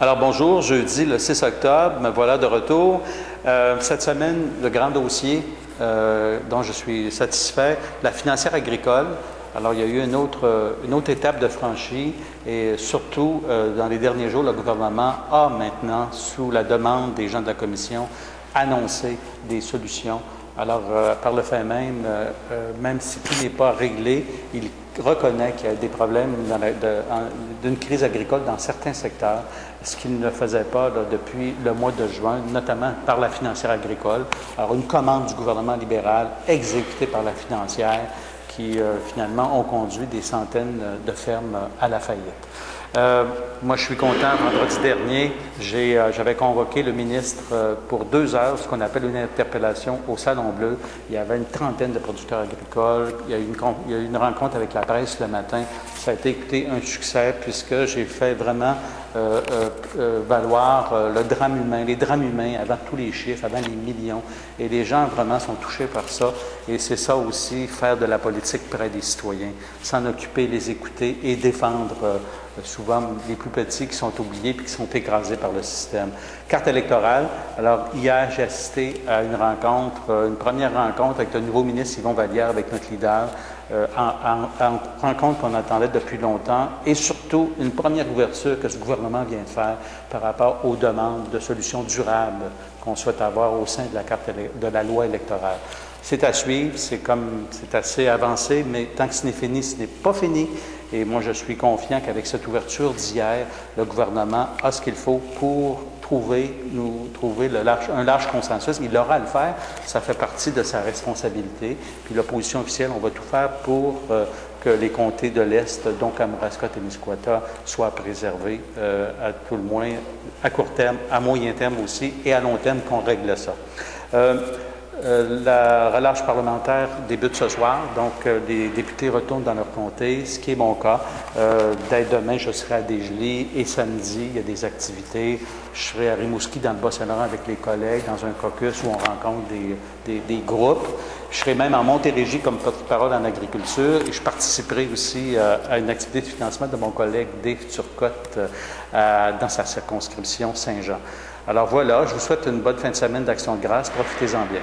Alors bonjour, jeudi le 6 octobre, me voilà de retour. Cette semaine, le grand dossier dont je suis satisfait, la financière agricole. Alors il y a eu une autre étape de franchie et surtout, dans les derniers jours, le gouvernement a maintenant, sous la demande des gens de la Commission, annoncé des solutions. Alors, par le fait même, même si tout n'est pas réglé, il reconnaît qu'il y a des problèmes d'une crise agricole dans certains secteurs, ce qu'il ne faisait pas là, depuis le mois de juin, notamment par la financière agricole. Alors, une commande du gouvernement libéral exécutée par la financière qui, finalement, ont conduit des centaines de fermes à la faillite. Moi, je suis content. Vendredi dernier, j'avais convoqué le ministre pour 2 heures, ce qu'on appelle une interpellation au Salon Bleu. Il y avait une trentaine de producteurs agricoles. Il y a eu une rencontre avec la presse le matin. Ça a été, écoutez, un succès puisque j'ai fait vraiment valoir le drame humain, les drames humains avant tous les chiffres, avant les millions. Et les gens vraiment sont touchés par ça. Et c'est ça aussi, faire de la politique près des citoyens, s'en occuper, les écouter et défendre souvent les plus petits qui sont oubliés puis qui sont écrasés par le système. Carte électorale. Alors, hier, j'ai assisté à une première rencontre avec le nouveau ministre Yvon Vallière, avec notre leader, rencontre qu'on attendait depuis longtemps et surtout une première ouverture que ce gouvernement vient de faire par rapport aux demandes de solutions durables qu'on souhaite avoir au sein de la loi électorale. C'est à suivre, c'est assez avancé, mais tant que ce n'est fini, ce n'est pas fini. Et moi, je suis confiant qu'avec cette ouverture d'hier, le gouvernement a ce qu'il faut pour trouver un large consensus. Il aura à le faire, ça fait partie de sa responsabilité. Puis l'opposition officielle, on va tout faire pour que les comtés de l'Est, donc Kamouraska-Témiscouata, soient préservés, à tout le moins à court terme, à moyen terme aussi, et à long terme qu'on règle ça. La relâche parlementaire débute ce soir, donc les députés retournent dans leur comté, ce qui est mon cas. Dès demain, je serai à Desjolies et samedi, il y a des activités. Je serai à Rimouski, dans le Bas-Saint-Laurent, avec les collègues, dans un caucus où on rencontre des groupes. Je serai même en Montérégie comme porte-parole en agriculture et je participerai aussi à une activité de financement de mon collègue Dave Turcotte dans sa circonscription Saint-Jean. Alors voilà, je vous souhaite une bonne fin de semaine d'Action de grâce. Profitez-en bien.